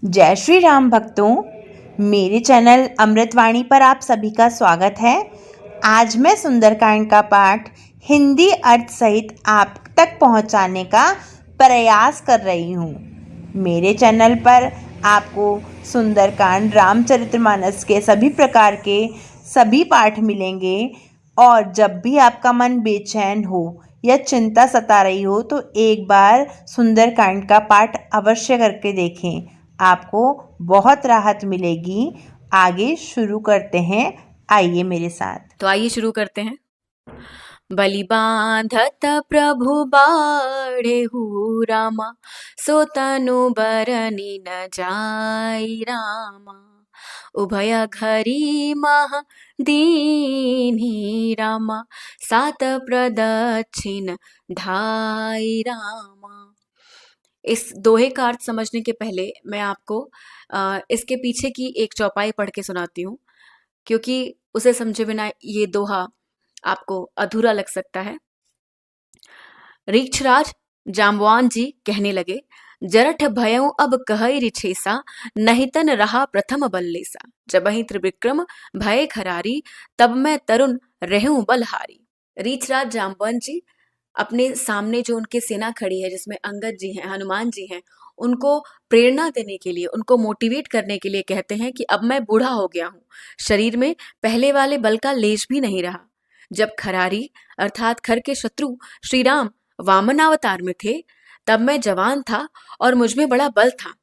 जय श्री राम भक्तों, मेरे चैनल अमृतवाणी पर आप सभी का स्वागत है। आज मैं सुंदरकांड का पाठ हिंदी अर्थ सहित आप तक पहुंचाने का प्रयास कर रही हूं। मेरे चैनल पर आपको सुंदरकांड, रामचरितमानस के सभी प्रकार के सभी पाठ मिलेंगे और जब भी आपका मन बेचैन हो या चिंता सता रही हो तो एक बार सुंदरकांड का पाठ अवश्य करके देखें। आपको बहुत राहत मिलेगी। आगे शुरू करते हैं, आइए मेरे साथ। तो आइए शुरू करते हैं। बलि बांधत प्रभु बाढ़ेहु रामा, सो तनु बरनी न जाई रामा। उभय घरी मह दीन्ही रामा, सात प्रदक्षिण ढाई रामा। इस दोहे का अर्थ समझने के पहले मैं आपको इसके पीछे की एक चौपाई पढ़ के सुनाती हूँ, क्योंकि उसे समझे बिना ये दोहा आपको अधूरा लग सकता है। रीक्षराज जाम्बवान जी कहने लगे, जरठ भयऊ अब कहई रिछेसा, नहीं तन रहा प्रथम बल्लेसा। जबहि त्रिविक्रम भय खरारी, तब मैं तरुण रहूं बलहारी। रीछराज जाम्बवान जी अपने सामने जो उनकी सेना खड़ी है, जिसमें अंगद जी हैं, हनुमान जी हैं, उनको प्रेरणा देने के लिए, उनको मोटिवेट करने के लिए कहते हैं कि अब मैं बूढ़ा हो गया हूँ, शरीर में पहले वाले बल का लेश भी नहीं रहा। जब खरारी अर्थात खर के शत्रु श्री राम वामन अवतार में थे, तब मैं जवान था और मुझ में बड़ा बल था,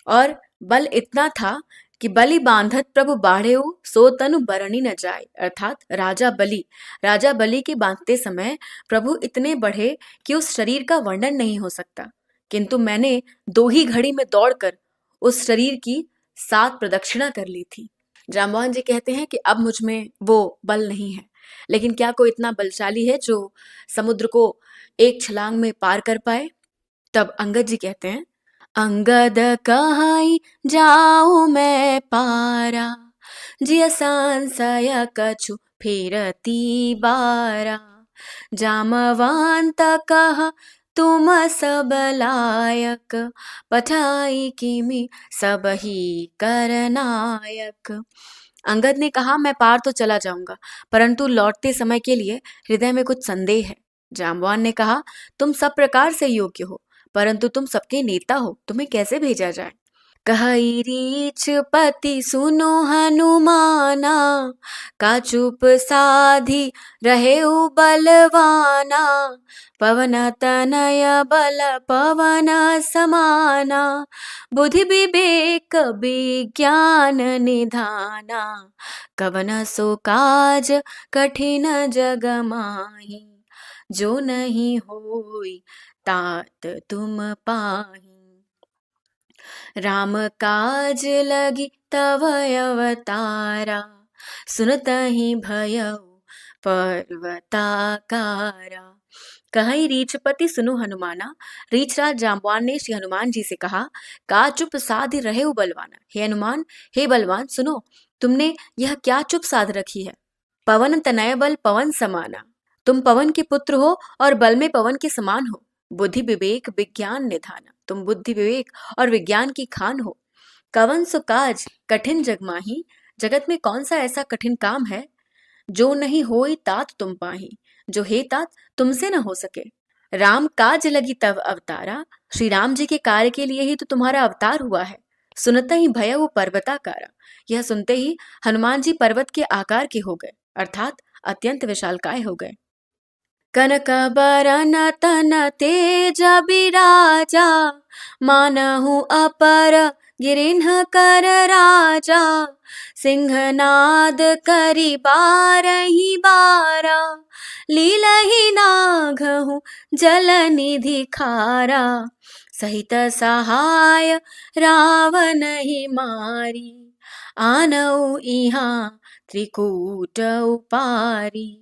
और बल इतना था कि बलि बांधत प्रभु बाढ़ेऊ, सो तनु बरनी न जाए। अर्थात राजा बलि के बांधते समय प्रभु इतने बढ़े कि उस शरीर का वर्णन नहीं हो सकता, किंतु मैंने 2 ही घड़ी में दौड़कर उस शरीर की 7 प्रदक्षिणा कर ली थी। जाम्बवान जी कहते हैं कि अब मुझ में वो बल नहीं है, लेकिन क्या कोई इतना बलशाली है जो समुद्र को एक छलांग में पार कर पाए? तब अंगद जी कहते हैं, अंगद कहाई जाऊं मैं पारा, जिय सांसय कछु फेरती बारा। जामवंत कहा तुम सब लायक, पठाई किमि सब ही करनायक। अंगद ने कहा, मैं पार तो चला जाऊंगा, परंतु लौटते समय के लिए हृदय में कुछ संदेह है। जाम्बवान ने कहा, तुम सब प्रकार से योग्य हो, परंतु तुम सबके नेता हो, तुम्हें कैसे भेजा जाए? कहई रीछ पति सुनो हनुमाना, का चुप साधी रहे बलवाना। पवन तनय बल पवन समाना, बुद्धि विवेक विज्ञान निधाना। कवन सो काज कठिन जग माही, जो नहीं होई तात तुम पाही। राम काज लगी तव अवतारा, सुनतहि भयउ पर्वताकारा। कहीं रीछपति सुनो हनुमाना। रीछराज जाम्बवान ने श्री हनुमान जी से कहा, का चुप साध रहे हो बलवाना। हे हनुमान, हे बलवान, सुनो, तुमने यह क्या चुप साध रखी है? पवन तनय बल पवन समाना, तुम पवन के पुत्र हो और बल में पवन के समान हो। बुद्धि विवेक विज्ञान निधाना, तुम बुद्धि विवेक और विज्ञान की खान हो। कवन सो काज कठिन जग माही, जगत में कौन सा ऐसा कठिन काम है जो नहीं होई तात तुम पाही, जो हे तात तुमसे न हो सके। राम काज लगी तव अवतारा, श्री राम जी के कार्य के लिए ही तो तुम्हारा अवतार हुआ है। सुनते ही भय वो पर्वताकारा, यह सुनते ही हनुमान जी पर्वत के आकार के हो गए, अर्थात अत्यंत विशालकाय हो गए। कनक बरन तन तेज बिराजा, मानहु अपर गिरिन्ह कर राजा। सिंहनाद करि बारहि बारा, लीलहि नाघहु जल निधि खारा। सहित सहाय रावण ही मारी, आनऊ इहाँ त्रिकूट उपारी।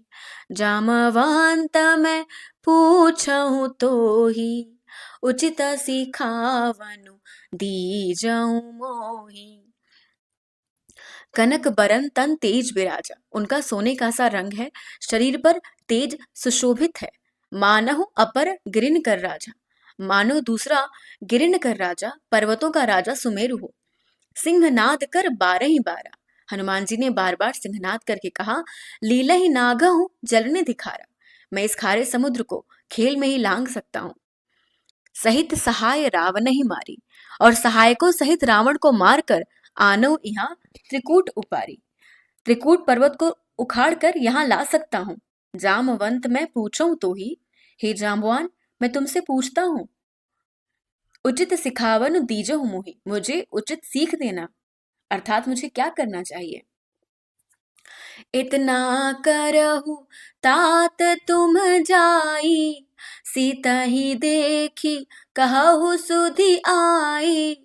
जामवंत मैं पूछहु तो ही, उचित सिखावनु दीजऊं मोही। कनक बरन तन तेज बिराजा, उनका सोने का सा रंग है, शरीर पर तेज सुशोभित है। मानहु अपर गिरिन कर राजा, मानो दूसरा गिरिन कर राजा, पर्वतों का राजा सुमेरु हो। सिंहनाद कर 12 ही 12। हनुमान जी ने बार बार सिंहनाद करके कहा, लीला ही नागा हूं जल ने दिखारा। मैं इस खारे समुद्र को खेल में ही लांग सकता हूं। सहित सहाय रावण ही मारी, और सहायकों सहित रावण को मारकर आनो यहाँ त्रिकूट उपारी। त्रिकूट पर्वत को उखाड़ कर यहाँ ला सकता हूँ। जामवंत मैं पूछूं तो ही, हे जाम्बवान मैं तुमसे पूछता हूँ। उचित सिखावन दीजो मुहि, मुझे उचित सीख देना, अर्थात मुझे क्या करना चाहिए। इतना करहु तात तुम जाई, सीता ही देखी कहु सुधि आई।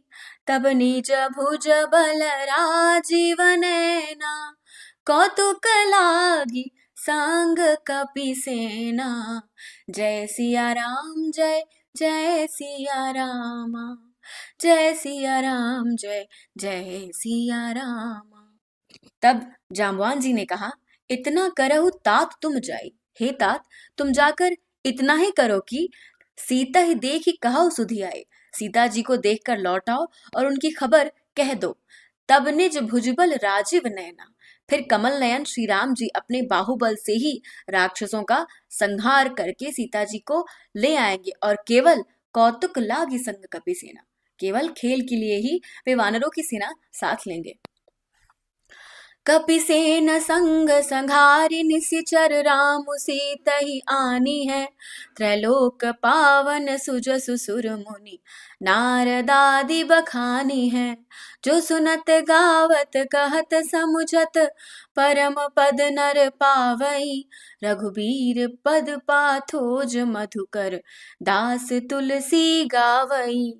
तब निज भुज बल राजीव नैना, कौतुक लागी संग कपि सेना। जय सिया राम जय जय सिया रामा, जय सिया राम जय जय सिया रामा। तब जाम्बवान जी ने कहा, इतना करहु तात तुम जाई, हे तात तुम जाकर इतना ही करो कि सीता ही देखी कहु सुधि आए, सीता जी को देखकर लौट आओ और उनकी खबर कह दो। तब निज भुजबल राजीव नैना, फिर कमल नयन श्री राम जी अपने बाहुबल से ही राक्षसों का संहार करके सीता जी को ले आएंगे, और केवल कौतुक लागी संग कपि सेना, केवल खेल के लिए ही वे वानरों की सेना साथ लेंगे। कपिसेन संग संघारि निशिचर रामु सीता ही आनी है। त्रैलोक पावन सुजसु सुर मुनि नारदादि बखानी है। जो सुनत गावत कहत समुझत परम पद नर पावई। रघुबीर पद पाथोज मधुकर दास तुलसी गावई।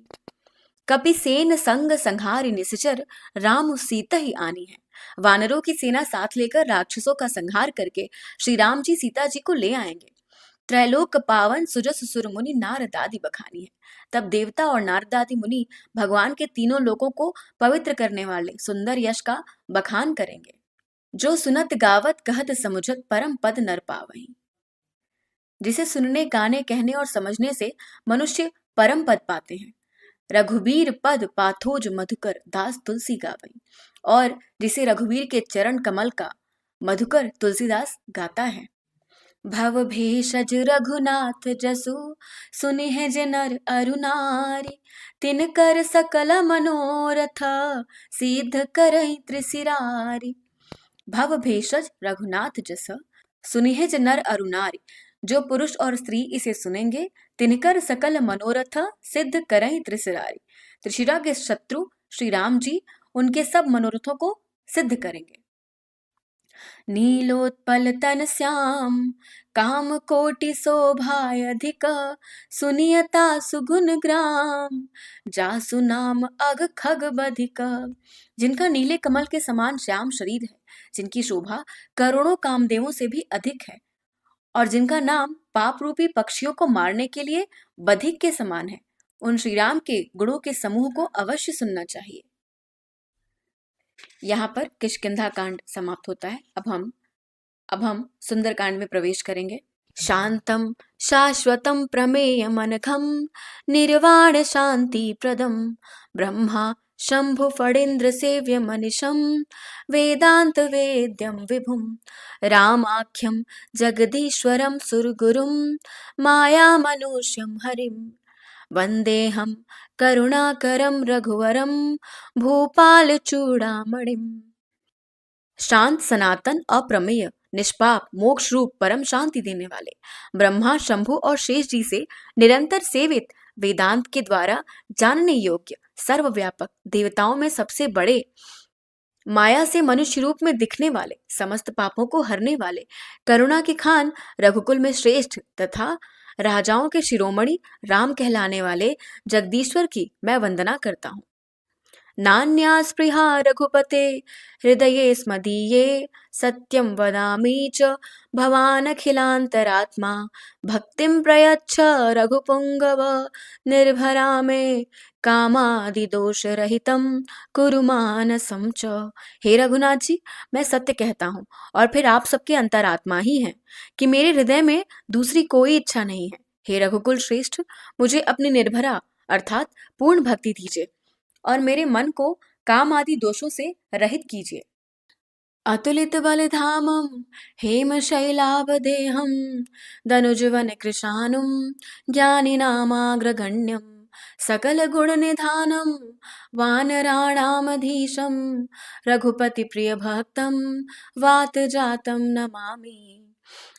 कपिसेन संग संहारि निशिचर रामु सीता ही आनी है। वानरों की सेना साथ लेकर राक्षसों का संहार करके श्री राम जी सीता जी को ले आएंगे। त्रैलोक पावन सुजस सुर मुनि नारदादि बखानी है। तब देवता और नारदादि मुनि भगवान के तीनों लोकों को पवित्र करने वाले सुंदर यश का बखान करेंगे। जो सुनत गावत कहत समुझत परम पद नर पावई, जिसे सुनने गाने कहने और समझने से मनुष्य परम पद पाते हैं। रघुबीर पद पाथोज मधुकर दास तुलसी गावई, और जिसे रघुवीर के चरण कमल का मधुकर तुलसीदास गाता है। भव भेषज रघुनाथ जसु सुनिह नर अरु नारी। तिन कर सकल मनोरथ सिद्ध करई त्रिसिरारी। भव भेषज रघुनाथ जस सुनिह नर अरु नारी, जो पुरुष और स्त्री इसे सुनेंगे तिनकर सकल मनोरथ सिद्ध करई त्रिसिरारी। त्रिशिरा के शत्रु श्री राम जी उनके सब मनोरथों को सिद्ध करेंगे। नीलोत्पल तन श्याम काम कोटि शोभाय अधिक। सुनियता सुगुन ग्राम जासु नाम अग खग बधिक। जिनका नीले कमल के समान श्याम शरीर है, जिनकी शोभा करोड़ों कामदेवों से भी अधिक है, और जिनका नाम पाप रूपी पक्षियों को मारने के लिए बधिक के समान है, उन श्री राम के गुणों के समूह को अवश्य सुनना चाहिए। यहाँ पर किष्किंधा कांड समाप्त होता है। अब हम सुंदर कांड में प्रवेश करेंगे। शांतम शाश्वतम प्रमेय मनघम निर्वाण शांति प्रदम ब्रह्मा शंभु फणीन्द्र सेव्य मनिशम वेदांत वेद्यम विभुम रामाख्यम जगदीश्वरम सुरगुरुम माया मनुष्यम हरिम वंदेहम करुणाकरम रघुवरम भूपाल चूड़ामणिम। शांत सनातन अप्रमेय निष्पाप मोक्ष रूप परम शांति देने वाले ब्रह्मा शंभु और शेष जी से निरंतर सेवित वेदांत के द्वारा जानने योग्य सर्वव्यापक देवताओं में सबसे बड़े माया से मनुष्य रूप में दिखने वाले समस्त पापों को हरने वाले करुणा के खान रघुकुल में श्रेष्ठ तथा राजाओं के शिरोमणि राम कहलाने वाले जगदीश्वर की मैं वंदना करता हूँ। नान्या स्पृहा रघुपते हृदये स्मदीये सत्यं वदामि च भवानखिलान्तरात्मा भक्तिं प्रयच्छ रघुपुंगव निर्भरा मे कामादिदोषरहितं कुरु मानसं च। हे रघुनाथ जी, मैं सत्य कहता हूँ और फिर आप सबके अंतरात्मा ही हैं कि मेरे हृदय में दूसरी कोई इच्छा नहीं है। हे रघुकुल श्रेष्ठ, मुझे अपनी निर्भरा अर्थात पूर्ण भक्ति दीजिए और मेरे मन को काम आदि दोषों से रहित कीजिए। अतुलित बल धामम हेम शैलाभदेहम दनुजवन कृशानुम ज्ञानी नामाग्रगण्यम सकल गुण निधानम वानराणामधीशम रघुपति प्रिय भक्तम वात जातम नमामि।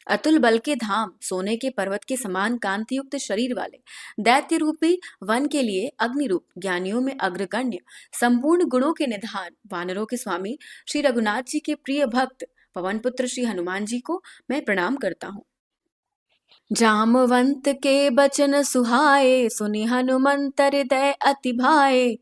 अतुल बल के धाम, सोने के पर्वत के समान कांति युक्त शरीर वाले, दैत्य रूपी वन के लिए अग्नि रूप, ज्ञानियों में अग्रगण्य, संपूर्ण गुणों के निधान, वानरों के स्वामी श्री रघुनाथ जी के प्रिय भक्त पवन पुत्र श्री हनुमान जी को मैं प्रणाम करता हूँ। जामवंत के बचन सुहाए सुनि हनुमंत हृदय अति भाए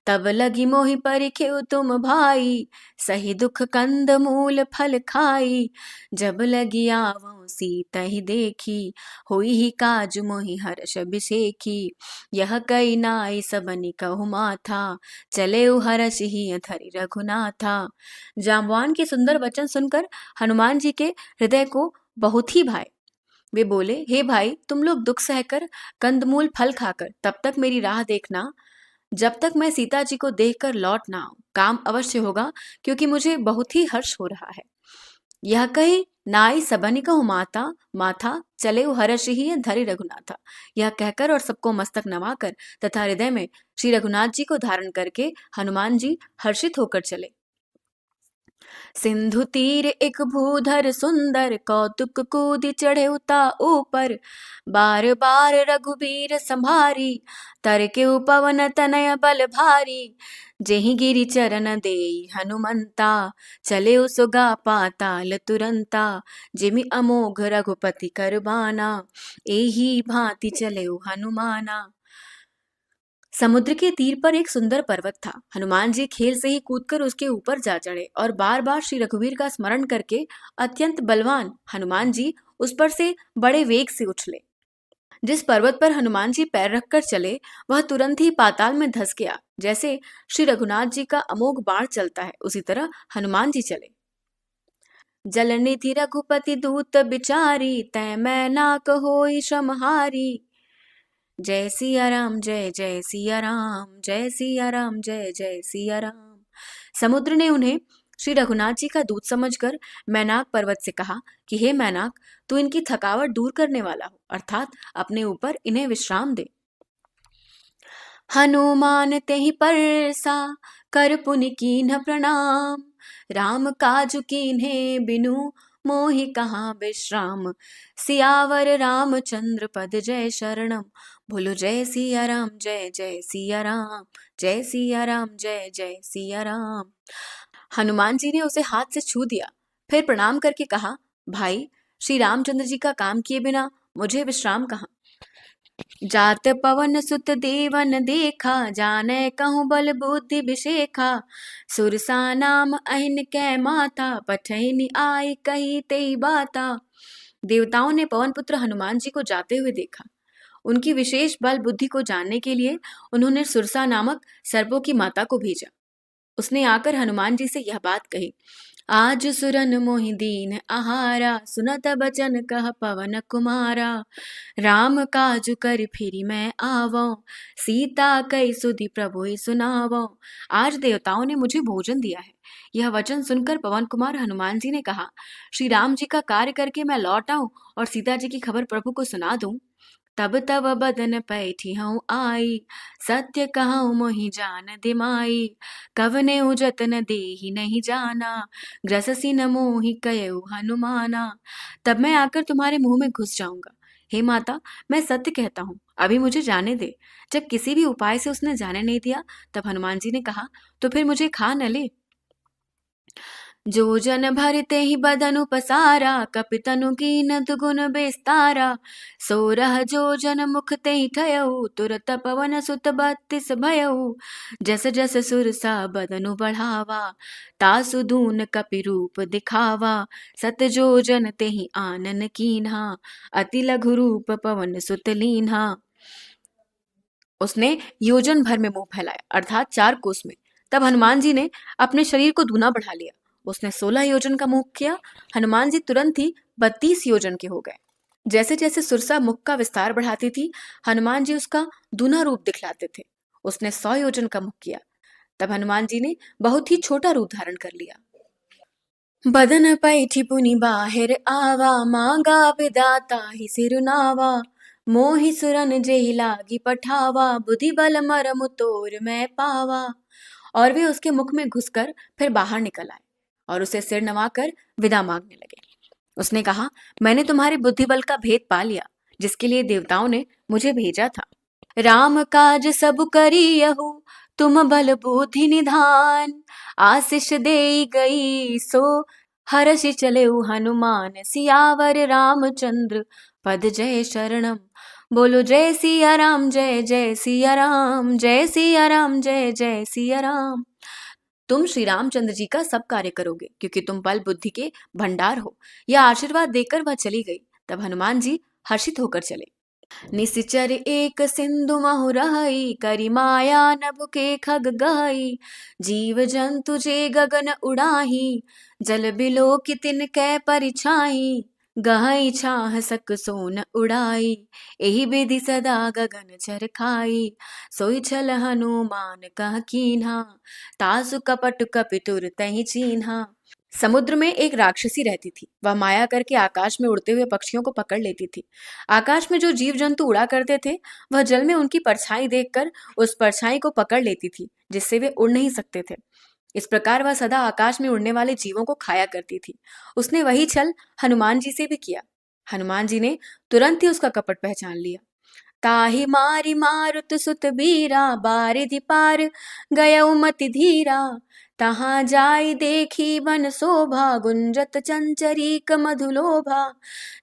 तब लगी मोहि परिखेउ तुम भाई सही दुख कंद मूल फल खाई जब लगी आवो सीतहि देखी होई ही काज मोहि हर्ष बिसेखी यह कई नाई सबनि कहु माथा चले हर्ष ही धरि रघुनाथा। जामवान के सुंदर वचन सुनकर हनुमान जी के हृदय को बहुत ही भाए। वे बोले, हे भाई, तुम लोग दुख सहकर कंदमूल फल खाकर तब तक मेरी राह देखना जब तक मैं सीता जी को देखकर लौट ना आऊं। काम अवश्य होगा क्योंकि मुझे बहुत ही हर्ष हो रहा है। यह कही नाई सबनि कहु माता माथा चले हर्ष ही धरि रघुनाथा। यह कहकर और सबको मस्तक नवाकर तथा हृदय में श्री रघुनाथ जी को धारण करके हनुमान जी हर्षित होकर चले। सिंधु तीर एक भूधर सुंदर कौतुक कूद चढ़े उता ऊपर बार बार रघुबीर संभारी तर के पवन तनय बल भारी जेहि गिरि चरण देई हनुमंता चले सुगा पाताल तुरंता जिमि अमोघ रघुपति करबाना एही भांति चले हनुमाना। समुद्र के तीर पर एक सुंदर पर्वत था। हनुमान जी खेल से ही कूदकर उसके ऊपर जा चढ़े और बार बार श्री रघुवीर का स्मरण करके अत्यंत बलवान हनुमान जी उस पर से बड़े वेग से उछले। जिस पर्वत पर हनुमान जी पैर रखकर चले वह तुरंत ही पाताल में धंस गया। जैसे श्री रघुनाथ जी का अमोघ बाण चलता है उसी तरह हनुमान जी चले। जलनिधि रघुपति दूत बिचारी तै मैं नाक होई श्रमहारी जय सिया राम जय जय सिया राम जय सिया राम जय जय सिया राम। समुद्र ने उन्हें श्री रघुनाथ जी का दूत समझकर मैनाक पर्वत से कहा कि हे मैनाक, तू इनकी थकावट दूर करने वाला हो, अर्थात अपने ऊपर इन्हें विश्राम दे। हनुमान तेहि परसा कर पुनि कीन्ह प्रणाम राम काज कीन्हे बिनु मोहि कहाँ विश्राम सियावर रामचंद्र पद जय शरणम बोलो जय सिया राम जय जय सिया राम जय सिया राम जय जय सिया राम। हनुमान जी ने उसे हाथ से छू दिया, फिर प्रणाम करके कहा, भाई, श्री रामचंद्र जी का काम किए बिना मुझे विश्राम कहाँ। जात पवन सुत देवन देखा जाने कहूँ बल बुद्धि विशेखा सुरसा नाम अहिन कै माता पठैनी आई कही तेई बाता। देवताओं ने पवन पुत्र हनुमान जी को जाते हुए देखा। उनकी विशेष बल बुद्धि को जानने के लिए उन्होंने सुरसा नामक सर्पों की माता को भेजा। उसने आकर हनुमान जी से यह बात कही, आज सुरन मोहि दीन आहारा सुनत बचन कह पवन कुमारा राम काजु कर फिरी मैं आवो सीता कई सुधि प्रभु ही सुनावो। आज देवताओं ने मुझे भोजन दिया है। यह वचन सुनकर पवन कुमार हनुमान जी ने कहा, श्री राम जी का कार्य करके मैं लौट आऊं और सीता जी की खबर प्रभु को सुना दूं। तब तब बदन पैठी हूँ आई सत्य कहूँ मोहि जान दिमाई कवने जतन देहि नहीं जाना ग्रससी न मोहि कयऊ हनुमाना। तब मैं आकर तुम्हारे मुंह में घुस जाऊंगा। हे माता, मैं सत्य कहता हूँ, अभी मुझे जाने दे। जब किसी भी उपाय से उसने जाने नहीं दिया तब हनुमान जी ने कहा, तो फिर मुझे खा न ले। जो जन भरते ही बदनु पसारा कपितनु कीन दुगुन बेस्तारा सोरह जो जन मुख ते ही ठयऊ तुरत पवन सुत 32 भयऊ जस जस सुरसा बदनु बढ़ावा तासु दून कपि रूप दिखावा सत जो जन ते ही आनन कीन्हा अति लघु रूप पवन सुत लीन्हा। उसने योजन भर में मुंह फैलाया अर्थात 4 कोस में। तब हनुमान जी ने अपने शरीर को दूना बढ़ा लिया। उसने 16 योजन का मुख किया। हनुमान जी तुरंत ही 32 योजन के हो गए। जैसे जैसे सुरसा मुख का विस्तार बढ़ाती थी हनुमान जी उसका दूना रूप दिखलाते थे। उसने 100 योजन का मुख किया। तब हनुमान जी ने बहुत ही छोटा रूप धारण कर लिया। बदन पैठी पुनि बाहिर आवा, मांगा विधाता ही सिरुनावा। मोहि सुरन जेहि लागी पठावा, बुद्धि बल मरमु तोर मैं पावा। और वे उसके मुख में घुसकर फिर बाहर निकल आए और उसे सिर नवाकर विदा मांगने लगे। उसने कहा, मैंने तुम्हारे बुद्धि बल का भेद पा लिया, जिसके लिए देवताओं ने मुझे भेजा था। राम काज सब करियहु, तुम बल बुद्धि निधान। आशीष देई गई सो हर्षि चले हनुमान। सियावर रामचंद्र पद जय शरणम। बोलो जय सिया राम, जय जय सिया राम, जय सिया राम, जय जय सिया राम। तुम श्री रामचंद्र जी का सब कार्य करोगे, क्योंकि तुम बल बुद्धि के भंडार हो। यह आशीर्वाद देकर वह चली गई। तब हनुमान जी हर्षित होकर चले। निश्चर एक सिंधु महु रहई, करी माया नभ के खग गहई। जीव जंतु जे गगन उड़ाही, जल बिलो कि तिन कै परिछाई। गहई छाह सक सोन उड़ाई, एहि विधि सदा गगन चर खाई। सोई छल हनुमान कह कीन्हा, तासु कपट कपितुर तहि चीन्हा। समुद्र में एक राक्षसी रहती थी। वह माया करके आकाश में उड़ते हुए पक्षियों को पकड़ लेती थी। आकाश में जो जीव जंतु उड़ा करते थे, वह जल में उनकी परछाई देखकर उस परछाई को पकड़ लेती थी, जिससे वे उड़ नहीं सकते थे। इस प्रकार वह सदा आकाश में उड़ने वाले जीवों को खाया करती थी। उसने वही छल हनुमान जी से भी किया। हनुमान जी ने तुरंत ही उसका कपट पहचान लिया। ताहि मारी मारुत सुत बीरा, बारिधि पार गयउ मति धीरा। तहाँ जाई देखी वन शोभा, गुंजत चंचरीक मधुलोभा।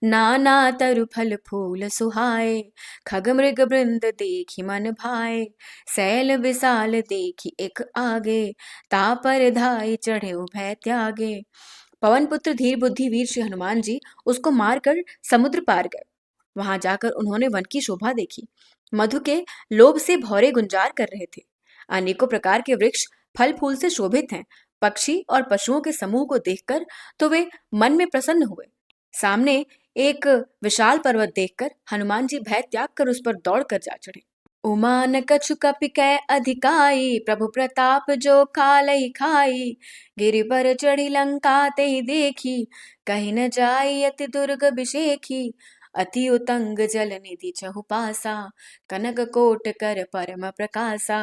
नाना तरु फल फूल सुहाए, खग मृग वृंद देखी मन भाए। सैल विशाल देखी एक आगे, तापर धाई चढ़े भय त्यागे। पवन पुत्र धीर बुद्धि वीर श्री हनुमान जी उसको मारकर समुद्र पार गए। वहां जाकर उन्होंने वन की शोभा देखी। मधु के लोभ से भौरे गुंजार कर रहे थे। अनेकों प्रकार के वृक्ष फल फूल से शोभित हैं। पक्षी और पशुओं के समूह को देखकर तो वे मन में प्रसन्न हुए। सामने एक विशाल पर्वत देखकर हनुमान जी भय त्याग कर उस पर दौड़ कर जा चढ़े। उमान कछु कपि कै अधिकाई, प्रभु प्रताप जो कालहि खाई। गिरि पर चढ़ी लंका ते देखी, कहीं न जाई अति दुर्ग बिशेखी। अति उतंग जल निधि चहु पासा, कनक कोट कर परम प्रकाशा।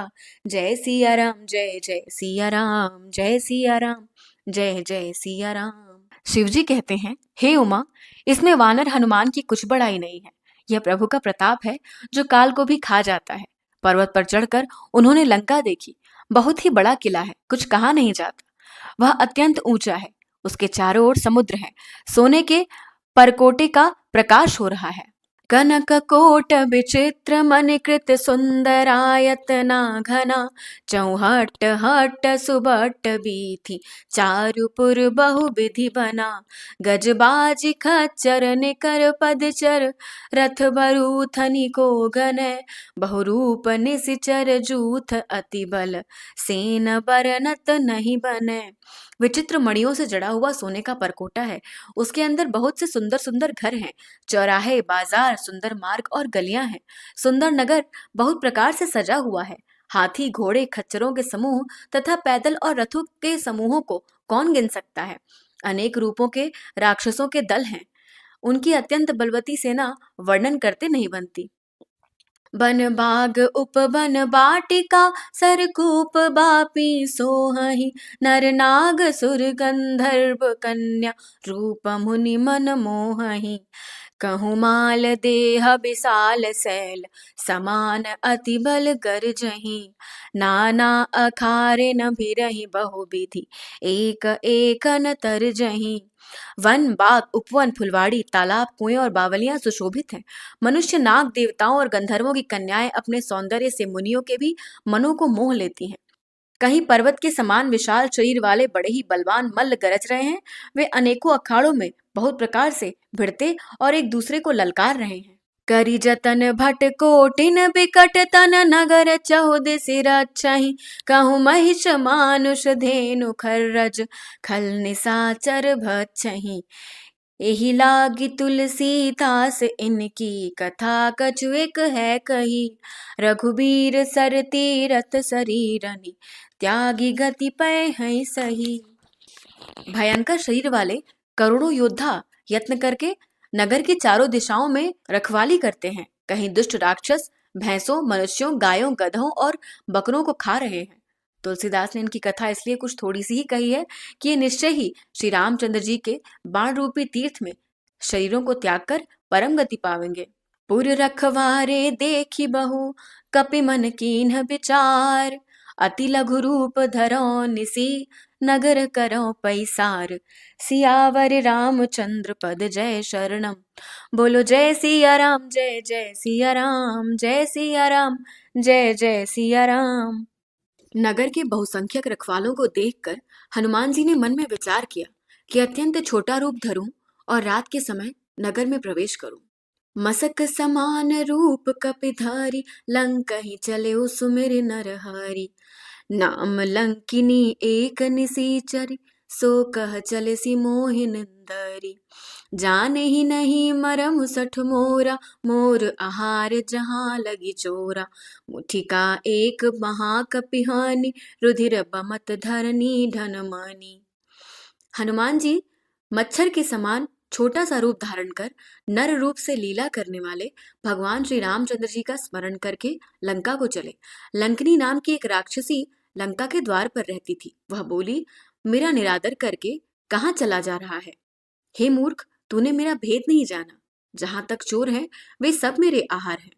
जय सिया राम, जय जय सिया राम, जय सिया राम, जय जय सिया राम। शिवजी कहते हैं, हे उमा, इसमें वानर हनुमान की कुछ बड़ाई नहीं है। यह प्रभु का प्रताप है, जो काल को भी खा जाता है। पर्वत पर चढ़कर उन्होंने लंका देखी। बहुत ही बड़ा किला है, कुछ कहा नहीं जाता। वह अत्यंत ऊंचा है। उसके चारों ओर समुद्र है। सोने के परकोटे का प्रकाश हो रहा है। कनक कोट विचित्र मणिकृत सुंदरायतना घना। चौहट हट सुबट बीथी, चारुपुर बहु विधि बना। गजबाजी खच्चर निकर पदचर, रथ बरूथनि को गनय। बहुरूप निशिचर जूथ अति बल, सेन बरनत नहीं बनय। विचित्र मणियों से जड़ा हुआ सोने का परकोटा है। उसके अंदर बहुत से सुंदर सुंदर घर हैं। चौराहे, बाजार, सुंदर मार्ग और गलियां हैं। सुंदर नगर बहुत प्रकार से सजा हुआ है। हाथी, घोड़े, खच्चरों के समूह तथा पैदल और रथों के समूहों को कौन गिन सकता है। अनेक रूपों के राक्षसों के दल हैं। उनकी अत्यंत बलवती सेना वर्णन करते नहीं बनती। बन बाग उपवन बाटिका, सरकूप बापी सोहहि। नर नाग सुर गंधर्व कन्या, रूप मुनि मन मोहहि। कहूँ माल देह विशाल शैल, समान अति बल गरजहि। नाना अखारे न भिरहि बहुविधि, एक एक न तरजहि। वन, बाग, उपवन, फुलवाड़ी, तालाब, कुएं और बावलियां सुशोभित हैं। मनुष्य, नाग, देवताओं और गंधर्वों की कन्याएं अपने सौंदर्य से मुनियों के भी मनों को मोह लेती हैं। कहीं पर्वत के समान विशाल शरीर वाले बड़े ही बलवान मल्ल गरज रहे हैं। वे अनेकों अखाड़ों में बहुत प्रकार से भिड़ते और एक दूसरे को ललकार रहे हैं। करी जतन भट कोटिन बिकट तन, नगर चहुदिसि रक्षहि। कहूँ महिष मानुष धेनु खर्रज, खल निशाचर भक्षहि। एहि लागी तुलसीदास इनकी कथा कछु एक है कही। रघुबीर सर तीरथ शरीरनि त्यागी गति पै है सही। भयंकर शरीर वाले करोड़ों योद्धा यत्न करके नगर की चारों दिशाओं में रखवाली करते हैं। कहीं दुष्ट राक्षस भैंसों, मनुष्यों, गायों, गधों और बकरों को खा रहे हैं। तुलसीदास ने इनकी कथा इसलिए कुछ थोड़ी सी ही कही है कि ये निश्चय ही श्री रामचंद्र जी के बाण रूपी तीर्थ में शरीरों को त्याग कर परम गति पावेंगे। पुर रखवारे देखी बहु कपि मन कीन्ह विचार। अति लघु रूप धरो निसी नगर करो पैसार। सियावर रामचंद्र पद जय शरणम। बोलो जय सिया राम, जय जय सिया राम, जय सिया राम, जय जय सिया राम। नगर के बहुसंख्यक रखवालों को देखकर हनुमान जी ने मन में विचार किया कि अत्यंत छोटा रूप धरूं और रात के समय नगर में प्रवेश करूं। मसक समान रूप कपिधारी लंकहि चले सुमिर नरहरि। नाम लंकिनी एक निसीचरी सो कह चले सी मोहि निंदरी। जाने ही नहीं मरम सठ मोरा मोर आहार जहाँ लगी चोरा। मुठिका एक महाकपिहानि रुधिर बमत धरनी धन मानी। हनुमान जी मच्छर के समान छोटा सा रूप धारण कर नर रूप से लीला करने वाले भगवान श्री रामचंद्र जी का स्मरण करके लंका को चले। लंकनी नाम की एक राक्षसी लंका के द्वार पर रहती थी। वह बोली, मेरा निरादर करके कहाँ चला जा रहा है? हे मूर्ख, तूने मेरा भेद नहीं जाना। जहां तक चोर हैं वे सब मेरे आहार हैं।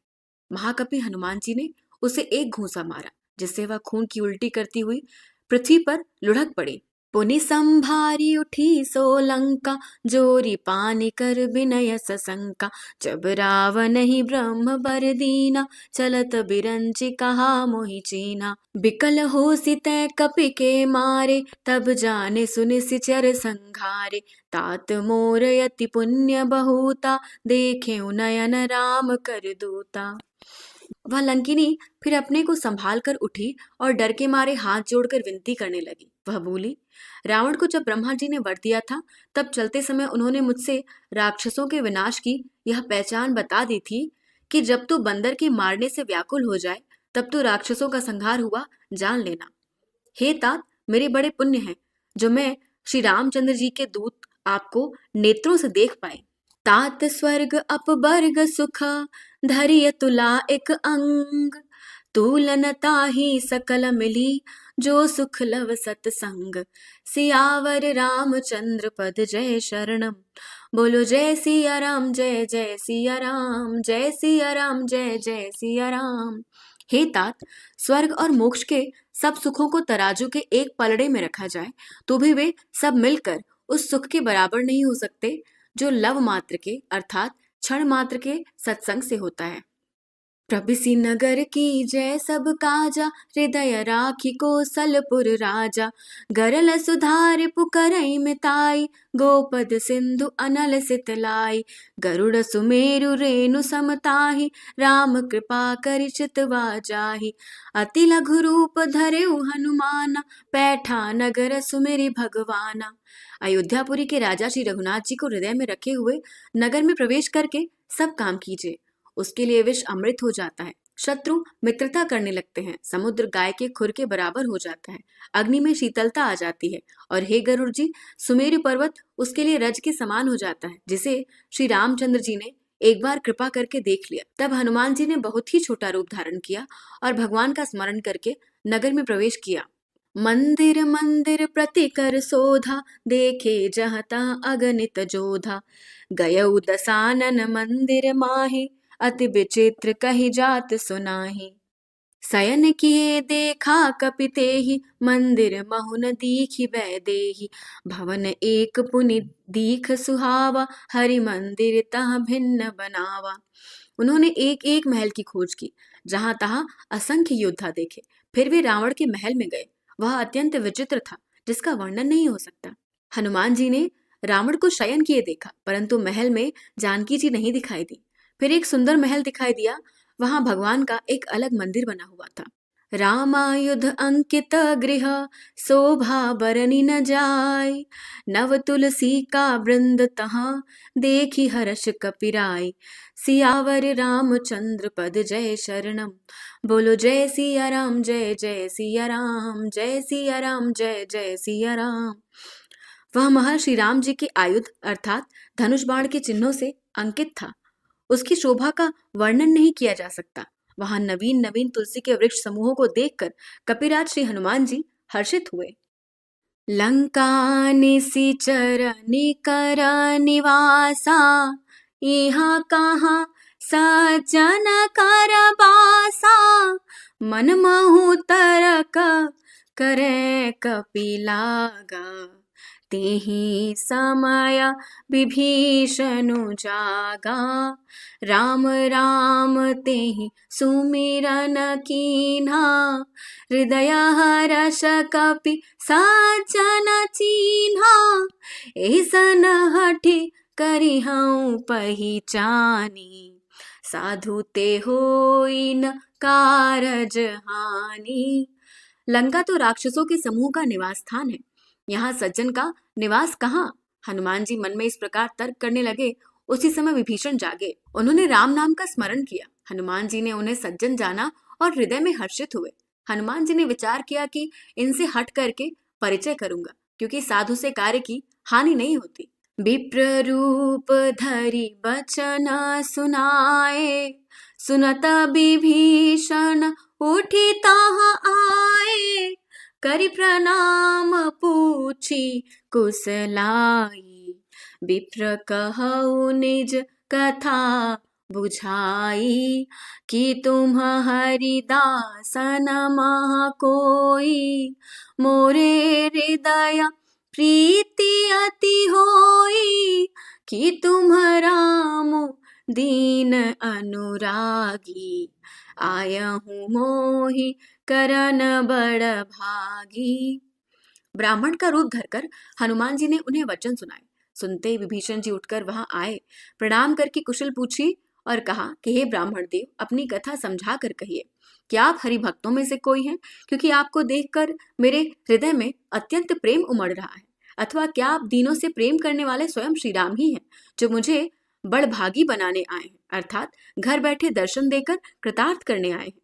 महाकपि हनुमान जी ने उसे एक घूंसा मारा जिससे वह खून की उल्टी करती हुई पृथ्वी पर लुढ़क पड़ी। पुनि संभारी उठी सो लंका जोरी पानी कर विनय सशंका। जब रावण ही ब्रह्म बर दीना चलत बिरंची कहा मोहि चीना। बिकल हो सितै कपि के मारे तब जाने सुनि सिचर संघारे। तात मोर यति पुण्य बहुता देखे नयन राम कर दूता। वह लंकिनी फिर अपने को संभाल कर उठी और डर के मारे हाथ जोड़कर विनती करने लगी। वह बोली, रावण को जब ब्रह्मा जी ने वर दिया था तब चलते समय उन्होंने मुझसे राक्षसों के विनाश की यह पहचान बता दी थी कि जब तू बंदर के मारने से व्याकुल हो जाए तब तो राक्षसों का संहार हुआ जान लेना। हे तात, मेरे बड़े पुण्य हैं जो मैं श्री रामचंद्र जी के दूत आपको नेत्रों से देख पाए। तात स्वर्ग अपवर्ग सुख धरिय तुला एक अंग। तूलन ताहि सकल मिली जो सुख लव सतसंग। सियावर रामचंद्र पद जय शरणम। बोलो जय सिया राम, जय जय सिया राम, जय सिया राम, जय जय सिया राम। हे तात, स्वर्ग और मोक्ष के सब सुखों को तराजू के एक पलड़े में रखा जाए तो भी वे सब मिलकर उस सुख के बराबर नहीं हो सकते जो लव मात्र के अर्थात क्षण मात्र के सत्संग से होता है। प्रभिसि नगर की जय सब काजा हृदय राखी कौशलपुर राजा। गरल सुधार पुकरई मिताई गोपद सिंधु अनल सितलाई। गरुड़ सुमेरु रेणु समताहि राम कृपा करि चितवा जाहि। अति लघु रूप धरेउ हनुमाना पैठा नगर सुमेरि भगवाना। अयोध्यापुरी के राजा श्री रघुनाथ जी को हृदय में रखे हुए नगर में प्रवेश करके सब काम कीजिए। उसके लिए विष अमृत हो जाता है, शत्रु मित्रता करने लगते हैं, समुद्र गाय के खुर के बराबर हो जाता है, अग्नि में शीतलता आ जाती है और हे गरुड़ जी, सुमेरु पर्वत उसके लिए रज के समान हो जाता है जिसे श्री रामचंद्र जी ने एक बार कृपा करके देख लिया। तब हनुमान जी ने बहुत ही छोटा रूप धारण किया और भगवान का स्मरण करके नगर में प्रवेश किया। मंदिर मंदिर प्रति कर शोधा देखे जहाँ तहाँ अगणित जोधा। गयउ दसानन मंदिर माहि अति विचित्र कही जात सुनाहि। शयन किए देखा कपि तेहि मंदिर महुन दीखि वैदेही। भवन एक पुनि दीख सुहावा हरि मंदिर तह भिन्न बनावा। उन्होंने एक एक महल की खोज की, जहां तहां असंख्य योद्धा देखे, फिर वे रावण के महल में गए। वह अत्यंत विचित्र था जिसका वर्णन नहीं हो सकता। हनुमान जी ने रावण को शयन किए देखा परंतु महल में जानकी जी नहीं दिखाई दी। फिर एक सुंदर महल दिखाई दिया, वहां भगवान का एक अलग मंदिर बना हुआ था। रामायुध अंकित गृह शोभा बरनी न जाय। नव तुलसी का वृंद तहाँ देखी हर्ष कपिराय। सियावर रामचंद्र पद जय शरणम। बोलो जय सिया राम जय जय सिया राम, जय सिया राम जय जय सिया राम। वह महल श्री राम जी के आयुध अर्थात धनुष बाण के चिन्हों से अंकित था। उसकी शोभा का वर्णन नहीं किया जा सकता। वहां नवीन नवीन तुलसी के वृक्ष समूहों को देखकर कपिराज श्री हनुमान जी हर्षित हुए। लंका निशिचर निकर निवासा, यहाँ कहाँ सज्जन कर बासा। मन महु तरक करे कपिलागा, तेहि समय विभीषणु जागा। राम राम तेहि सुमिरन कीन्हा, हृदय हर्ष कपि सज्जन चीन्हा। ऐसन हठि करिहउँ पहिचानी, साधु ते होई न कारज हानि। लंका तो राक्षसों के समूह का निवास स्थान है, यहाँ सज्जन का निवास कहाँ। हनुमान जी मन में इस प्रकार तर्क करने लगे। उसी समय विभीषण जागे। उन्होंने राम नाम का स्मरण किया। हनुमान जी ने उन्हें सज्जन जाना और हृदय में हर्षित हुए। हनुमान जी ने विचार किया कि इनसे हट करके परिचय करूंगा, क्योंकि साधु से कार्य की हानि नहीं होती। विप्र रूप धरि बचन सुनाए, सुनत विभीषण उठी तहाँ आए। करि प्रणाम पूछी कुशलाई, विप्र कहउ निज कथा बुझाई। कि तुम हरिदासन मह कोई, मोरे हृदय प्रीति अति होई। कि तुम राम दीन अनुरागी, आयहूँ मोहि करन बड़ भागी। ब्राह्मण का रूप धरकर हनुमान जी ने उन्हें वचन सुनाए। सुनते ही विभीषण जी उठकर वहां आए, प्रणाम करके कुशल पूछी और कहा कि हे ब्राह्मण देव, अपनी कथा समझा कर कहिए। क्या आप हरि भक्तों में से कोई हैं? क्योंकि आपको देखकर मेरे हृदय में अत्यंत प्रेम उमड़ रहा है। अथवा क्या आप दीनों से प्रेम करने वाले स्वयं श्री राम ही हैं, जो मुझे बड़भागी बनाने आए हैं, अर्थात घर बैठे दर्शन देकर कृतार्थ करने आए हैं।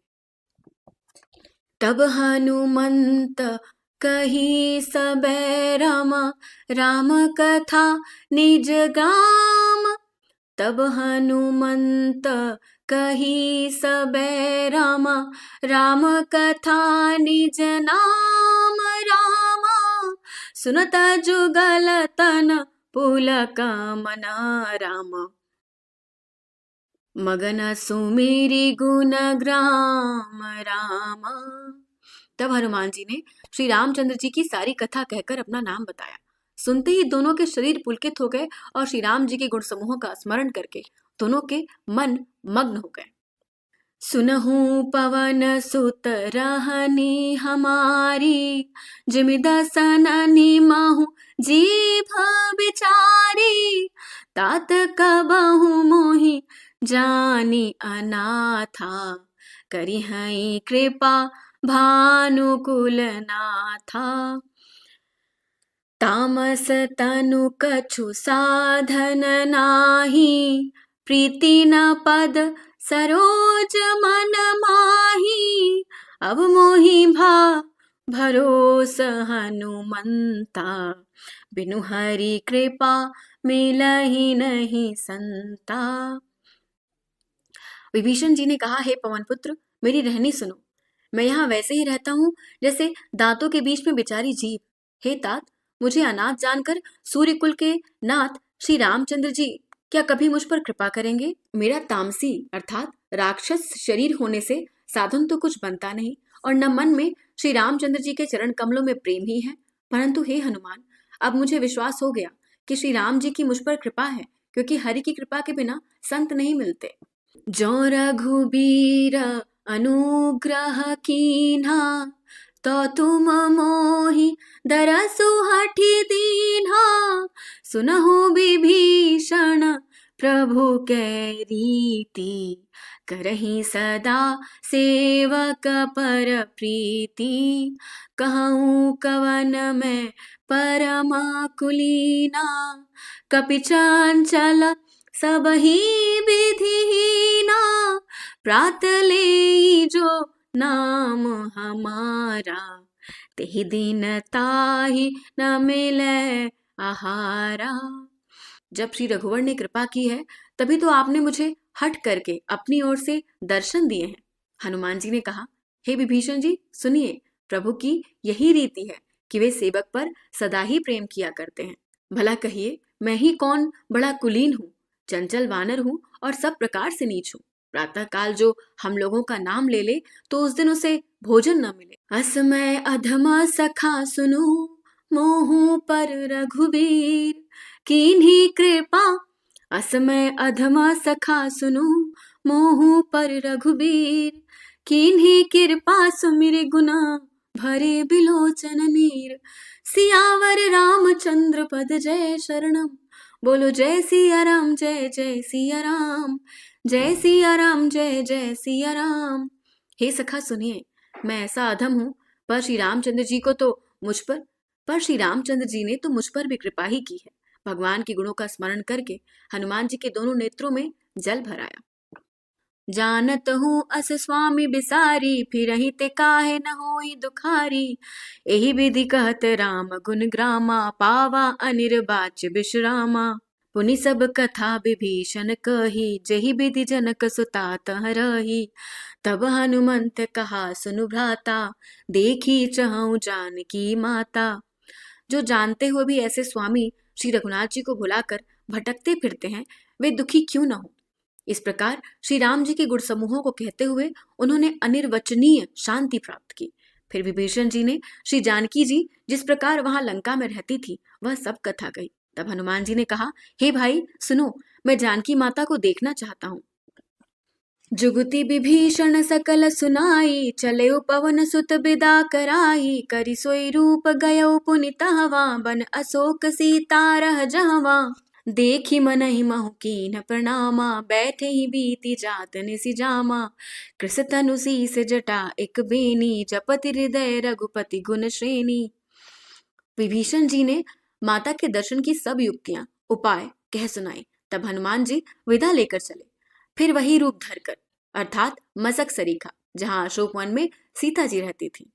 तब हनुमंत कही सबे रामा, राम कथा निज गाम। तब हनुमंत कही सबे रामा, राम कथा निज नाम। रामा सुनत जुगल तन पुलक मना, रामा मगन सुमेरी गुण ग्राम। रामा तब हनुमान जी ने श्री रामचंद्र जी की सारी कथा कहकर अपना नाम बताया। सुनते ही दोनों के शरीर पुलकित हो गए और श्री राम जी के गुण समूहों का स्मरण करके दोनों के मन मग्न हो गए। सुनहु पवन सुत रहनी हमारी, जिमि दसन निमहु जीभ बिचारी। तात कबहु मोहि जानी अनाथा, करिहई कृपा भानुकुल नाथा। तामस तनु कछु साधन नाही, प्रीति न पद सरोज मन माही। अब मोहि भरोस हनुमंता, बिनु हरि कृपा मिलहि नहीं संता। विभीषण जी ने कहा, हे पवन पुत्र, मेरी रहनी सुनो। मैं यहाँ वैसे ही रहता हूँ जैसे दांतों के बीच में बेचारी जीभ। हे तात, मुझे अनाथ जानकर सूर्य कुल के नाथ श्री रामचंद्र जी क्या कभी मुझ पर कृपा करेंगे? मेरा तामसी अर्थात राक्षस शरीर होने से साधन तो कुछ बनता नहीं और न मन में श्री रामचंद्र जी के चरण कमलों में प्रेम ही है। परंतु हे हनुमान, अब मुझे विश्वास हो गया कि श्री राम जी की मुझ पर कृपा है, क्योंकि हरि की कृपा के बिना संत नहीं मिलते। जो रघुबीर अनुग्रह कीन्हा, तो तुम मोहि दरसु हठि दीन्हा। सुनहु विभीषण प्रभु कै रीति, करही सदा सेवक पर प्रीति, कहूँ कवन में परमा कुलीना, कपि चंचल सबही विधिहीना, प्रात ले जो नाम हमारा, तेहि दिन ताहि न मिले आहारा। जब श्री रघुवर ने कृपा की है तभी तो आपने मुझे हट करके अपनी ओर से दर्शन दिए हैं। हनुमान जी ने कहा, हे विभीषण जी सुनिए, प्रभु की यही रीति है कि वे सेवक पर सदा ही प्रेम किया करते हैं। भला कहिए, मैं ही कौन बड़ा कुलीन हूँ, चंचल वानर हूँ और सब प्रकार से नीच हूँ। प्रातः काल जो हम लोगों का नाम ले ले तो उस दिन उसे भोजन न मिले। असमय अधमा सखा सुनु, मोहू पर रघुबीर, कीन्ही कृपा। असमय अधमा सखा सुनु, मोहू पर रघुबीर, कीन्ही कृपा सुमिर गुना, भरे बिलोचन नीर। सियावर रामचंद्र पद जय शरणम, बोलो जय सिया राम, जय जय सिया राम, जय सिया राम, जय जय सिया राम। हे सखा सुनिए, मैं ऐसा अधम हूँ, पर श्री रामचंद्र जी को तो मुझ पर श्री रामचंद्र जी ने तो मुझ पर भी कृपा ही की है। भगवान के गुणों का स्मरण करके हनुमान जी के दोनों नेत्रों में जल भर आया। जानत हूँ अस स्वामी बिसारी, फिरहि ते काहे न होई दुखारी। एहि विधि कहत राम गुण ग्रामा, पावा अनिर्बाच विश्रामा। पुनि सब कथा विभीषण कही, जहि विधि जनक सुता तह रही। तब हनुमंत कहा सुनु भ्राता, देखी चहु जानकी माता। जो जानते हुए भी ऐसे स्वामी श्री रघुनाथ जी को भुलाकर भटकते फिरते हैं, वे दुखी क्यों न हो। इस प्रकार श्री राम जी के गुण समूहों को कहते हुए उन्होंने अनिर्वचनीय शांति प्राप्त की। फिर विभीषण जी ने श्री जानकी जी जिस प्रकार वहां लंका में रहती थी वह सब कथा कही। तब हनुमान जी ने कहा, हे भाई सुनो, मैं जानकी माता को देखना चाहता हूँ। जुगति विभीषण सकल सुनाई, चले पवन सुत बिदा कराई। करि सोई रूप गयो पुनि तहवा, बन अशोक सीता रह जहवा। देखी मनहि महु कीन्ह प्रणामा, बैठे ही बीती जात निसि जामा। कृष तनु सीस जटा एक बेनी, जपति हृदय रघुपति गुण श्रेणी। विभीषण जी ने माता के दर्शन की सब युक्तियां उपाय कह सुनाई। तब हनुमान जी विदा लेकर चले। फिर वही रूप धरकर, अर्थात मसक सरीखा, जहां अशोक वन में सीता जी रहती थी।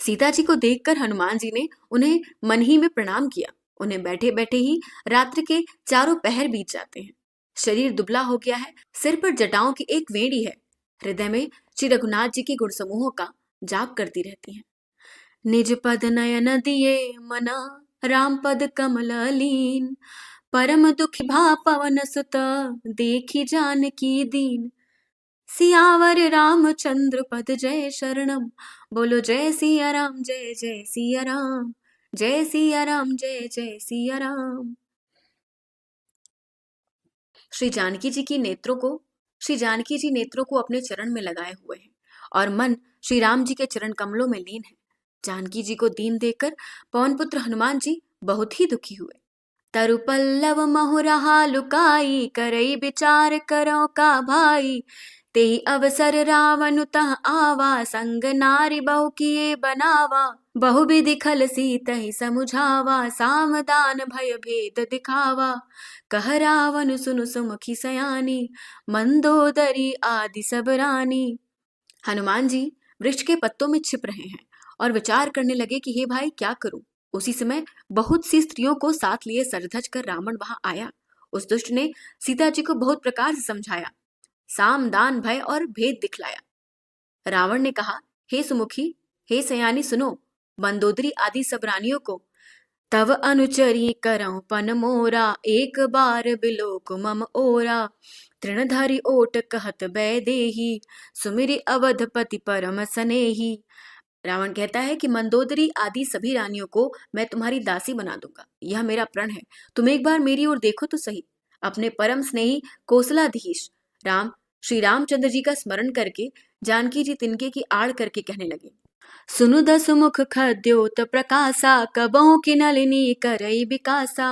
सीता जी को देखकर हनुमान जी ने उन्हें मन ही में प्रणाम किया। उन्हें बैठे बैठे ही रात्रि के चारों पहर बीत जाते हैं। शरीर दुबला हो गया है, सिर पर जटाओं की एक वेणी है, हृदय में श्री रघुनाथ जी के गुण समूहों का जाप करती रहती हैं। निज पद नयन दिए मना, राम पद कमल लीन। परम दुखी भा पवन सुत, देखी जानकी दीन। सियावर रामचंद्र पद जय शरणम, बोलो जय सिया राम, जय जय सिया राम, जय सिया राम, जय जय सिया राम। श्री जानकी जी नेत्रों को अपने चरण में लगाए हुए हैं और मन श्री राम जी के चरण कमलों में लीन है। जानकी जी को दीन देखकर पवन पुत्र हनुमान जी बहुत ही दुखी हुए। तरु पल्लव महु रहा लुकाई, करई विचार करो का भाई। तेहि अवसर रावण तह आवा, संग नारी बहु किए बनावा। बहु विधि खल सीतहि समुझावा, सावधान भय भेद दिखावा। कह रावण सुनु सुमुखी सयानी, मंदोदरी आदि सब रानी। हनुमान जी वृक्ष के पत्तों में छिप रहे हैं और विचार करने लगे कि हे भाई क्या करूं। उसी समय बहुत सी स्त्रियों को साथ लिए सरधज कर रावण वहां आया। उस दुष्ट ने सीता जी को बहुत प्रकार से समझाया, साम दान भय और भेद दिखलाया। रावण ने कहा, हे सुमुखी, हे सयानी सुनो, मंदोदरी आदि सब रानियों को तव अनुचरी करऊं पन मोरा, एक बार बिलोक मम ओरा। तृणधारी ओट कहत बै देही, सुमिरि अवधपति परम सनेही। रावण कहता है कि मंदोदरी आदि सभी रानियों को मैं तुम्हारी दासी बना दूंगा, यह मेरा प्रण है। तुम एक बार मेरी ओर देखो तो सही। अपने परम स्नेही कौशलाधीश श्री रामचंद्र जी का स्मरण करके जानकी जी तिनके की आड़ करके कहने लगे, सुनु दस मुख खद्योत प्रकाशा, कबहु की नलिनी करई विकासा।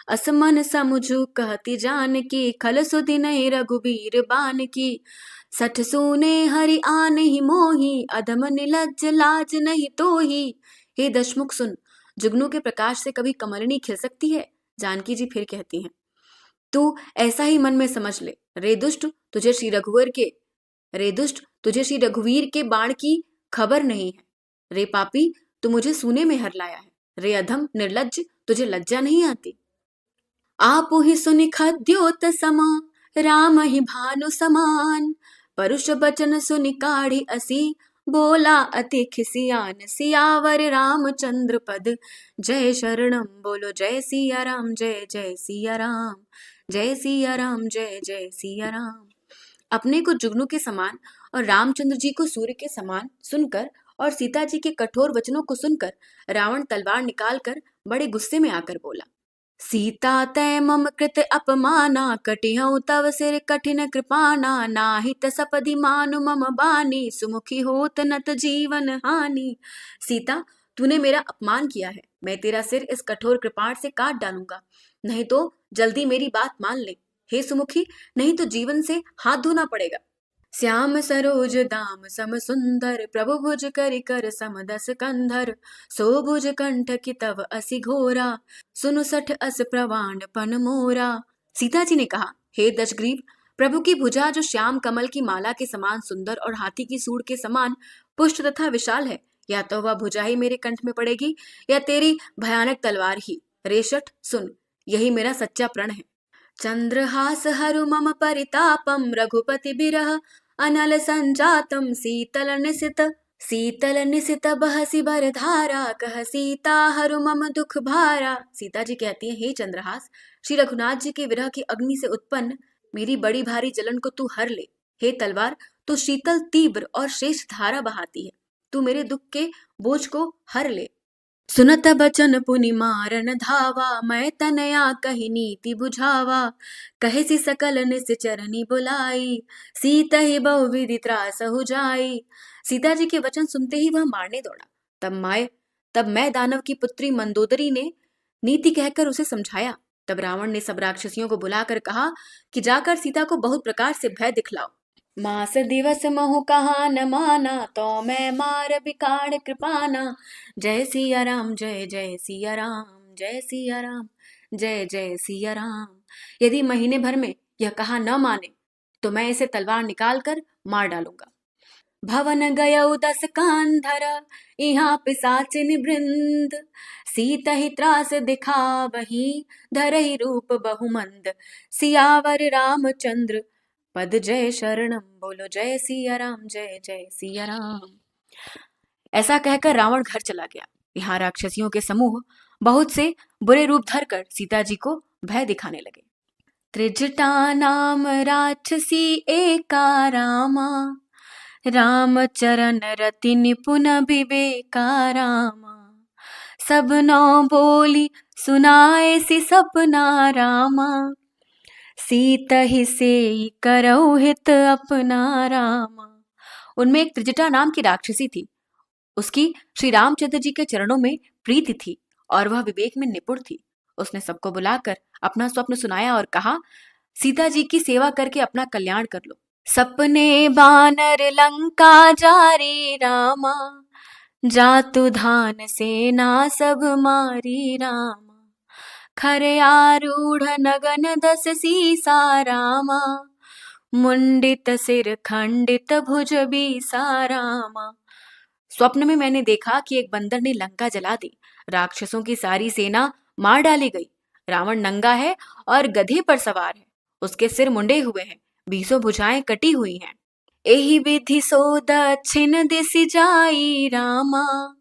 असमन समुझु कहती जानकी, खल सुधि नहीं रघुबीर बान की। सठ सूने हरि आन ही मोही, अधम निलज्ज लाज नहीं तोही। हे दशमुख सुन, जुगनू के प्रकाश से कभी कमलिनी खिल सकती है? जानकी जी फिर कहती हैं, तू ऐसा ही मन में समझ ले। रे दुष्ट, तुझे श्री रघुवीर के बाण की खबर नहीं है। रे पापी, तू मुझे सूने में हर लाया है। रे अधम निर्लज्ज, तुझे लज्जा नहीं आती। आप ही सुनि खद्योत समा, राम ही भानु समान। परुष बचन सुनि काढ़ी असी, बोला अति खिसियान। सियावर रामचंद्र पद, जय शरणम। बोलो जय सिया राम, जय जय सिया राम, जय सिया राम, जय जय सिया राम। अपने को जुगनू के समान और रामचंद्र जी को सूर्य के समान सुनकर और सीता जी के कठोर वचनों को सुनकर रावण तलवार निकालकर बड़े गुस्से में आकर बोला, सीता तय मम कृत अपमाना, कटिहउ तव सिर कठिन कृपाना। नाहित सपदि मानु मम बानी, सुमुखी होत नत जीवन हानि। सीता, तूने मेरा अपमान किया है, मैं तेरा सिर इस कठोर कृपाण से काट डालूंगा, नहीं तो जल्दी मेरी बात मान ले। हे सुमुखी, नहीं तो जीवन से हाथ धोना पड़ेगा। श्याम सरोज दाम सम सुंदर, प्रभु भुज करि कर सम दस कंधर। सो भुज कंठ की तव असि घोरा, सुनु सठ अस प्रवाण पन मोरा। सीता जी ने कहा, हे दशग्रीव, प्रभु की भुजा जो श्याम कमल की माला के समान सुंदर और हाथी की सूंड के समान पुष्ट तथा विशाल है, या तो वह भुजा ही मेरे कंठ में पड़ेगी या तेरी भयानक तलवार ही। रेशठ, सुन, यही मेरा सच्चा प्रण है। चंद्रहास हरु मम परितापम, रघुपति बिरह अनल संजातम। शीतल निसित बहसी बर धारा, कह सीता हरु मम दुख भारा। सीता जी कहती है, हे चंद्रहास, श्री रघुनाथ जी के विरह की अग्नि से उत्पन्न मेरी बड़ी भारी जलन को तू हर ले। हे तलवार, तू शीतल तीव्र और श्रेष्ठ धारा बहाती है, तू मेरे दुख के बोझ को हर ले। सुनत बचन पुनि मारन धावा, मैं तनया कही नीति बुझावा। कहे सी सकल निश्चरनी बुलाई, सीता ही बहु विधि त्रास हो जाई। सीता जी के वचन सुनते ही वह मारने दौड़ा। तब मैं दानव की पुत्री मंदोदरी ने नीति कहकर उसे समझाया। तब रावण ने सब राक्षसियों को बुलाकर कहा कि जाकर सीता को बहुत प्रकार से भय दिखलाओ। मास दिवस महु कहा न माना, तो मैं मार बिकाड़ कृपाना। जय सिया राम, जय जय सिया राम, जय सिया राम, जय जय सिया राम। यदि महीने भर में यह कहा न माने तो मैं इसे तलवार निकाल कर मार डालूंगा। भवन गयौ दस कांधर, यहाँ पिसाचिन वृंद। सीता ही त्रास दिखावही, धरहि रूप बहुमंद। सियावर रामचंद्र पद, जय शरणम। बोलो जय सिया राम, जय जय सिया राम। ऐसा कहकर रावण घर चला गया। यहाँ राक्षसियों के समूह बहुत से बुरे रूप धरकर सीता जी को भय दिखाने लगे। त्रिजटा नाम राक्षसी एका रामा, राम चरण रति निपुण विवेका रामा। सब नौ बोली सुनाए सी सपना रामा, सीता ही से करौ हित अपना रामा। उनमें एक त्रिजटा नाम की राक्षसी थी। उसकी श्री रामचंद्र जी के चरणों में प्रीति थी और वह विवेक में निपुण थी। उसने सबको बुलाकर अपना स्वप्न सुनाया और कहा, सीता जी की सेवा करके अपना कल्याण कर लो। सपने बानर लंका जारी रामा, जातु धान सेना सब मारी रामा। खरे आरूढ़ नगन दस सीसा रामा, मुंडित सिर खंडित भुज बीसा रामा। स्वप्न में मैंने देखा कि एक बंदर ने लंका जला दी, राक्षसों की सारी सेना मार डाली गई। रावण नंगा है और गधे पर सवार है, उसके सिर मुंडे हुए हैं, 20 भुजाएं कटी हुई हैं। एहि विधि सो दक्षिण दिस जाई रामा,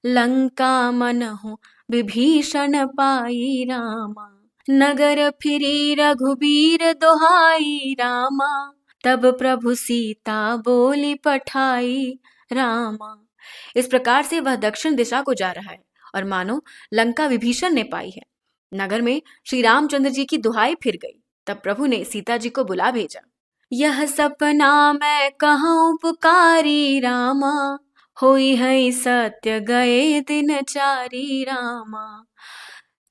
लंका मनहु विभीषण पाई रामा। नगर फिरी रघुबीर दोहाई रामा, तब प्रभु सीता बोली पठाई रामा। इस प्रकार से वह दक्षिण दिशा को जा रहा है और मानो लंका विभीषण ने पाई है। नगर में श्री रामचंद्र जी की दुहाई फिर गई। तब प्रभु ने सीता जी को बुला भेजा। यह सपना मैं कहूँ पुकारी रामा, होई है सत्य गए दिन चारी रामा।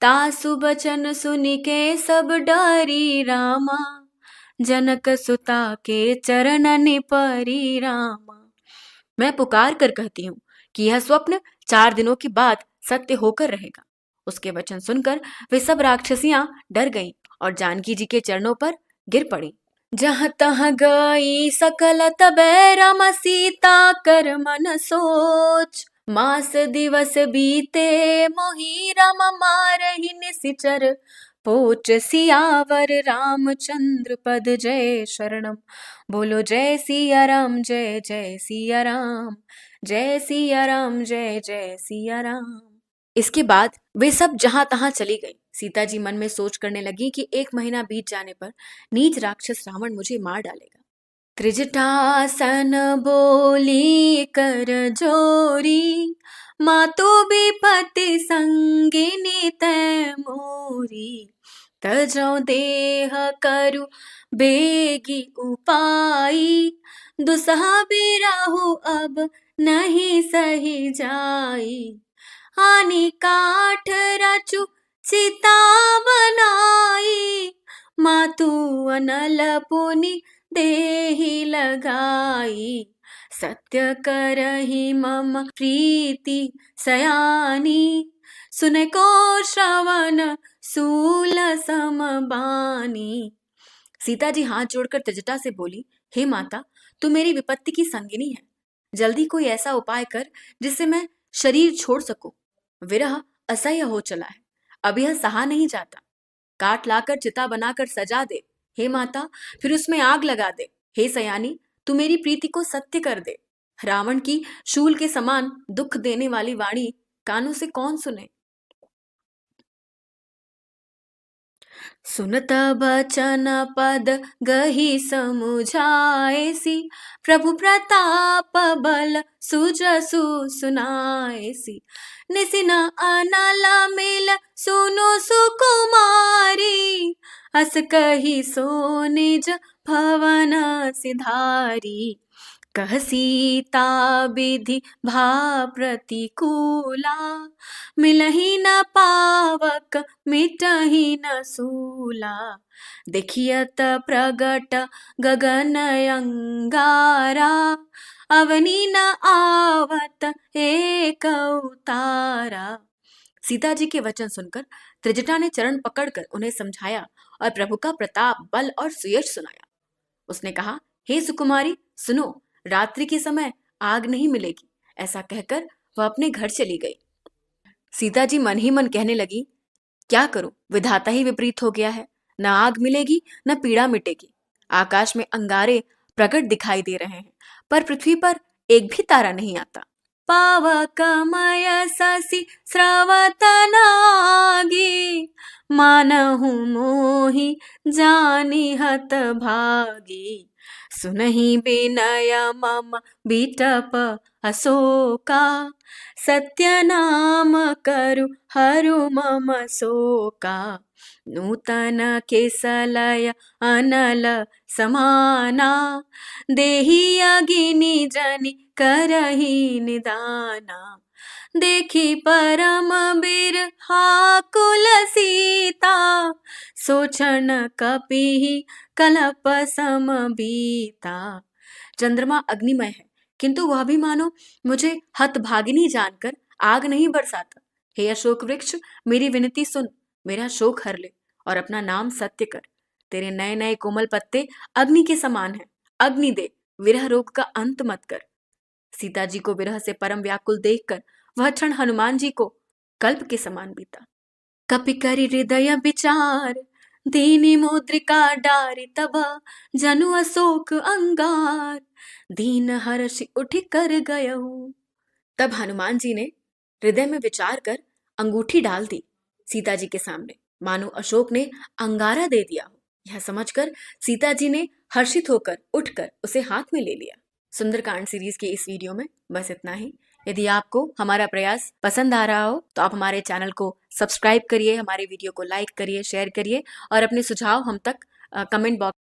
तासु बचन सुनि के सब डरी रामा, जनक सुता के चरणनि परि रामा। मैं पुकार कर कहती हूँ कि यह स्वप्न 4 दिनों के बाद सत्य होकर रहेगा। उसके वचन सुनकर वे सब राक्षसियां डर गईं और जानकी जी के चरणों पर गिर पड़ी। जहाँ तहाँ गई सकल तबै राम सीता कर मन सोच। मास दिवस बीते मोहि राम मारहि निशिचर पोच। सियावर रामचंद्र पद जय शरणम। बोलो जय सिया राम जय जय सिया राम। जय सिया राम जय जय सिया राम। इसके बाद वे सब जहां तहां चली गई। सीता जी मन में सोच करने लगी कि 1 महीना बीत जाने पर नीच राक्षस रावण मुझे मार डालेगा। त्रिजटासन बोली कर जोरी। मातु विपत्ति संगिनी तै मोरी। तजौ देह करु बेगी उपाई। दुसहा बिराहु अब नहीं सही जाई। हानि काठ रचु चिता बनाई। मातु अनल पुनि देहि लगाई। सत्य करहि मम प्रीति सयानी। सुन को श्रवण सूल समबानी। सीता जी हाथ जोड़कर त्रिजटा से बोली, हे माता, तू मेरी विपत्ति की संगिनी है। जल्दी कोई ऐसा उपाय कर जिससे मैं शरीर छोड़ सकूं। विरह असह्य हो चला है, अब यह सहा नहीं जाता। काट लाकर चिता बनाकर सजा दे हे माता, फिर उसमें आग लगा दे। हे सयानी, तू मेरी प्रीति को सत्य कर दे। रावण की शूल के समान दुख देने वाली वाणी कानों से कौन सुने। सुनत बचन पद गही समुझाएसी। प्रभु प्रताप बल सुजसु सुनाएसी। निसिन अनल मिल सुनु सुकुमारी। अस कही सो निज भवन सिधारी। कह सीता विधि भा प्रतिकूला। मिलहि न पावक मिटहि न सूला। देखियत प्रगट गगन अंगारा। अवनि न आवत एक उतारा। सीता जी के वचन सुनकर त्रिजटा ने चरण पकड़कर उन्हें समझाया और प्रभु का प्रताप, बल और सुयश सुनाया। उसने कहा, हे सुकुमारी, सुनो, रात्रि के समय आग नहीं मिलेगी। ऐसा कहकर वह अपने घर चली गई। सीता जी मन ही मन कहने लगी, क्या करूं, विधाता ही विपरीत हो गया है। न आग मिलेगी न पीड़ा मिटेगी। आकाश में अंगारे प्रकट दिखाई दे रहे हैं, पर पृथ्वी पर एक भी तारा नहीं आता। पावकमय शशि स्रवत नागी। मानहु मोहि जानि हत भागी। सुनहि विनय मम बिटप अशोका। सत्य नाम करु हरु मम शोका। नूतन केसलय अनल समाना। देहि अगिनि जनि करहि निदाना। देखी परम बिरहाकुल सीता। सोचन कपिहि कलप सम बीता। चंद्रमा अग्निमय है, किंतु वह भी मानो मुझे हतभागिनी जानकर आग नहीं बरसाता। हे अशोक वृक्ष, मेरी विनती सुन, मेरा शोक हर ले और अपना नाम सत्य कर। तेरे नए नए कोमल पत्ते अग्नि के समान हैं। अग्नि दे, विरह रोग का अंत मत कर। सीता जी को विरह से परम व्याकुल देखकर वह क्षण हनुमान जी को कल्प के समान बीता। कपि करि हृदय विचार। दीनी मुद्रिका डारि तब। जनु अशोक अंगार। दीन हर्षि उठि कर गयहु। तब हनुमान जी ने हृदय में विचार कर अंगूठी डाल दी सीता जी के सामने, मानो अशोक ने अंगारा दे दिया हो। यह समझकर सीता जी ने हर्षित होकर उठकर उसे हाथ में ले लिया। सुंदरकांड सीरीज के इस वीडियो में बस इतना ही। यदि आपको हमारा प्रयास पसंद आ रहा हो तो आप हमारे चैनल को सब्सक्राइब करिए, हमारे वीडियो को लाइक करिए, शेयर करिए और अपने सुझाव हम तक कमेंट बॉक्स